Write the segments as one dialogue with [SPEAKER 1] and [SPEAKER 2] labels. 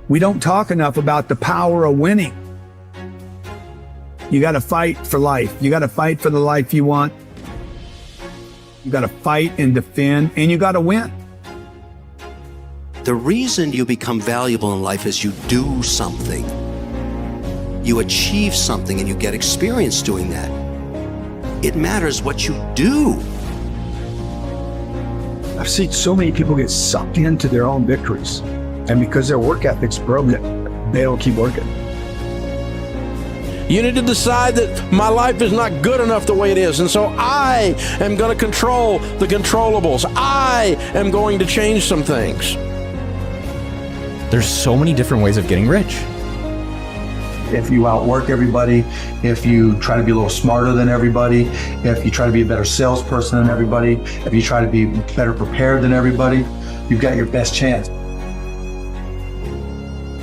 [SPEAKER 1] We don't talk enough about the power of winning. You got to fight for life. You got to fight for the life you want. You got to fight and defend, and you got to win.
[SPEAKER 2] The reason you become valuable in life is you do something. You achieve something and you get experience doing that. It matters what you do.
[SPEAKER 3] I've seen so many people get sucked into their own victories. And because their work ethic's broken, they don't keep working.
[SPEAKER 4] You need to decide that my life is not good enough the way it is. And so I am going to control the controllables. I am going to change some things.
[SPEAKER 5] There's so many different ways of getting rich.
[SPEAKER 6] If you outwork everybody, if you try to be a little smarter than everybody, if you try to be a better salesperson than everybody, if you try to be better prepared than everybody, you've got your best chance.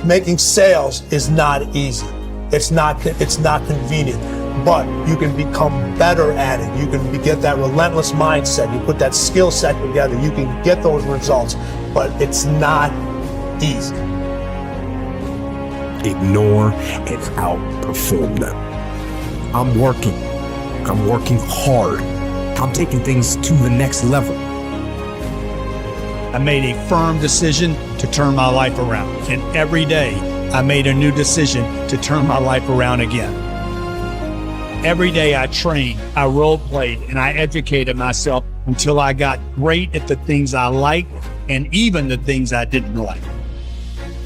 [SPEAKER 7] Making sales is not easy. It's not convenient, but you can become better at it. You can get that relentless mindset. You put that skill set together, you can get those results, but it's not easy.
[SPEAKER 8] Ignore and outperform them. I'm working hard. I'm taking things to the next level.
[SPEAKER 9] I made a firm decision to turn my life around. And every day I made a new decision to turn my life around again. Every day I trained, I role played, and I educated myself until I got great at the things I liked and even the things I didn't like.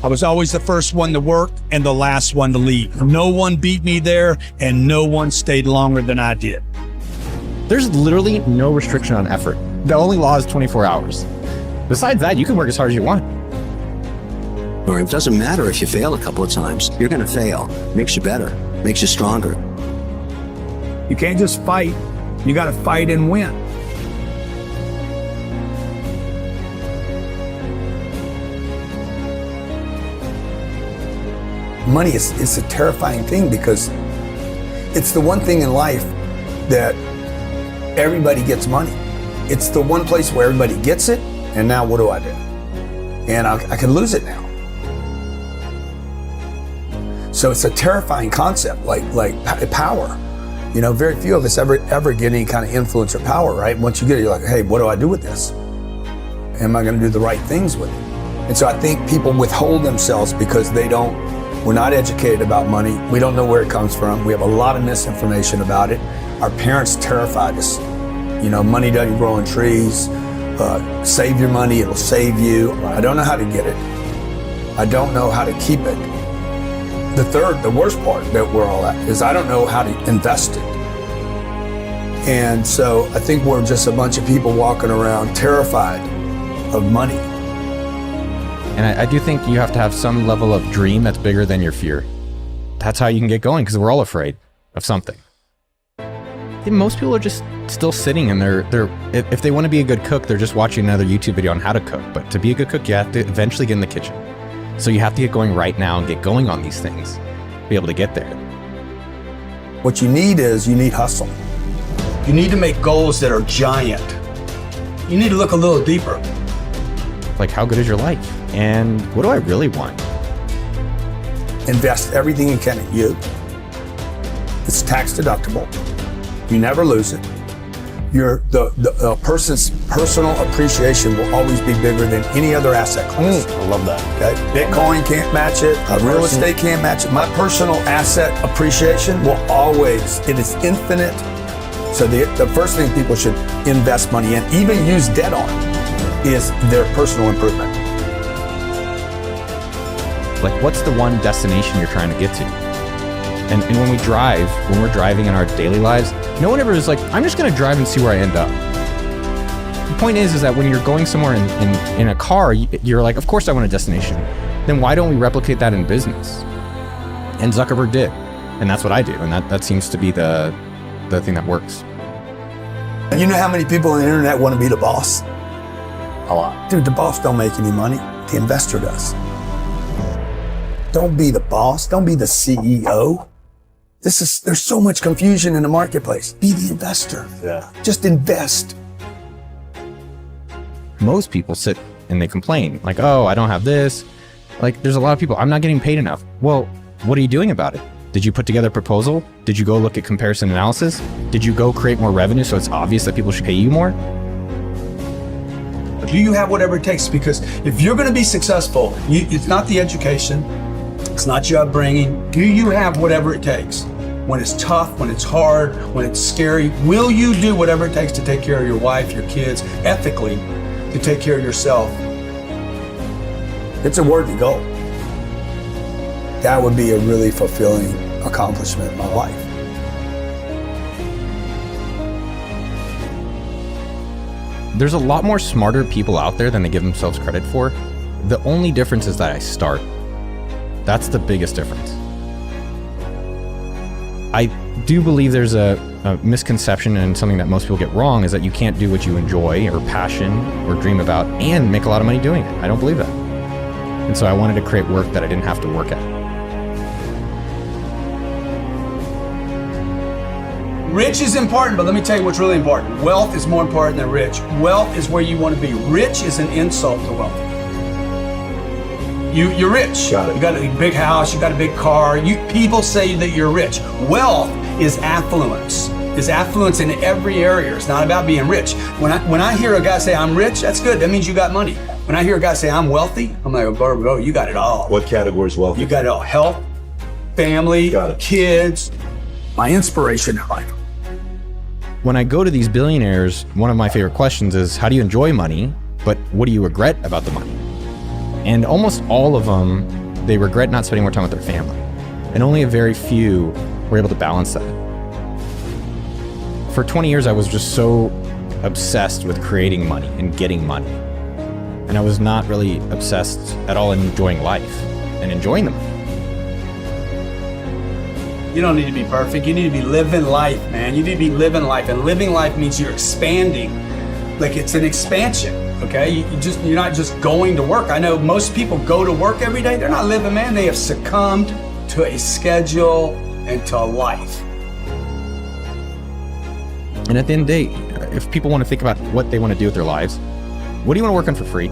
[SPEAKER 9] I was always the first one to work and the last one to leave. No one beat me there, and no one stayed longer than I did.
[SPEAKER 5] There's literally no restriction on effort. The only law is 24 hours. Besides that, you can work as hard as you want.
[SPEAKER 2] Or it doesn't matter if you fail a couple of times. You're going to fail. Makes you better. Makes you stronger.
[SPEAKER 1] You can't just fight. You got to fight and win. Money is a terrifying thing because it's the one thing in life that everybody gets money. It's the one place where everybody gets it, and now what do I do? And I can lose it now. So it's a terrifying concept, like power. You know, very few of us ever get any kind of influence or power, right? Once you get it, you're like, hey, what do I do with this? Am I going to do the right things with it? And so I think people withhold themselves because we're not educated about money. We don't know where it comes from. We have a lot of misinformation about it. Our parents terrified us. You know, money doesn't grow on trees. Save your money, it'll save you. I don't know how to get it. I don't know how to keep it. The worst part that we're all at is I don't know how to invest it. And so I think we're just a bunch of people walking around terrified of money.
[SPEAKER 5] And I do think you have to have some level of dream that's bigger than your fear. That's how you can get going, because we're all afraid of something. Most people are just still sitting and if they want to be a good cook, they're just watching another YouTube video on how to cook. But to be a good cook, you have to eventually get in the kitchen. So you have to get going right now and get going on these things, be able to get there.
[SPEAKER 1] What you need hustle. You need to make goals that are giant. You need to look a little deeper.
[SPEAKER 5] Like, how good is your life? And what do I really want?
[SPEAKER 1] Invest everything you can in you. It's tax deductible. You never lose it. The person's personal appreciation will always be bigger than any other asset class.
[SPEAKER 9] I love that.
[SPEAKER 1] Okay? Bitcoin can't match it. Real estate can't match it. My personal asset appreciation will always, it is infinite. So the first thing people should invest money in, even use debt on, is their personal improvement.
[SPEAKER 5] Like, what's the one destination you're trying to get to? And when we're driving in our daily lives, no one ever is like, I'm just going to drive and see where I end up. The point is that when you're going somewhere in a car, you're like, of course I want a destination. Then why don't we replicate that in business? And Zuckerberg did. And that's what I do. And that seems to be the thing that works.
[SPEAKER 1] You know how many people on the internet want to be the boss?
[SPEAKER 9] A lot.
[SPEAKER 1] Dude, the boss don't make any money. The investor does. Don't be the boss. Don't be the CEO. There's so much confusion in the marketplace. Be the investor.
[SPEAKER 9] Yeah.
[SPEAKER 1] Just invest.
[SPEAKER 5] Most people sit and they complain like, oh, I don't have this. Like, there's a lot of people, I'm not getting paid enough. Well, what are you doing about it? Did you put together a proposal? Did you go look at comparison analysis? Did you go create more revenue so it's obvious that people should pay you more?
[SPEAKER 1] Do you have whatever it takes? Because if you're going to be successful, it's not the education, it's not your upbringing. Do you have whatever it takes? When it's tough, when it's hard, when it's scary, will you do whatever it takes to take care of your wife, your kids, ethically, to take care of yourself? It's a worthy goal. That would be a really fulfilling accomplishment in my life.
[SPEAKER 5] There's a lot more smarter people out there than they give themselves credit for. The only difference is that I start. That's the biggest difference. I do believe there's a misconception, and something that most people get wrong is that you can't do what you enjoy or passion or dream about and make a lot of money doing it. I don't believe that. And so I wanted to create work that I didn't have to work at.
[SPEAKER 1] Rich is important, but let me tell you what's really important. Wealth is more important than rich. Wealth is where you want to be. Rich is an insult to wealth. You're rich.
[SPEAKER 6] Got it.
[SPEAKER 1] You got a big house, you got a big car. People say that you're rich. Wealth is affluence. Is affluence in every area. It's not about being rich. When I hear a guy say I'm rich, that's good. That means you got money. When I hear a guy say I'm wealthy, I'm like, oh, you got it all.
[SPEAKER 6] What category is wealthy?
[SPEAKER 1] You got it all. Health, family,
[SPEAKER 6] Got it.
[SPEAKER 1] kids. My inspiration in life.
[SPEAKER 5] When I go to these billionaires, one of my favorite questions is, how do you enjoy money, but what do you regret about the money? And almost all of them, they regret not spending more time with their family. And only a very few were able to balance that. For 20 years, I was just so obsessed with creating money and getting money. And I was not really obsessed at all in enjoying life and enjoying the money.
[SPEAKER 1] You don't need to be perfect. You need to be living life, man. You need to be living life. And living life means you're expanding. Like, it's an expansion, okay? You're not just going to work. I know most people go to work every day. They're not living, man. They have succumbed to a schedule and to life.
[SPEAKER 5] And at the end of the day, if people want to think about what they want to do with their lives, what do you want to work on for free?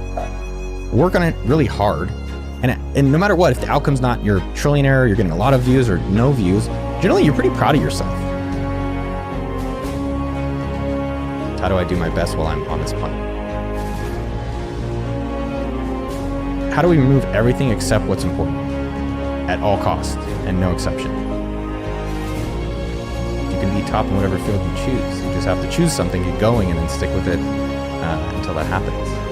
[SPEAKER 5] Work on it really hard. And no matter what, if the outcome's not you're a trillionaire, you're getting a lot of views or no views, generally you're pretty proud of yourself. How do I do my best while I'm on this planet? How do we remove everything except what's important at all costs and no exception? You can be top in whatever field you choose. You just have to choose something, get going, and then stick with it until that happens.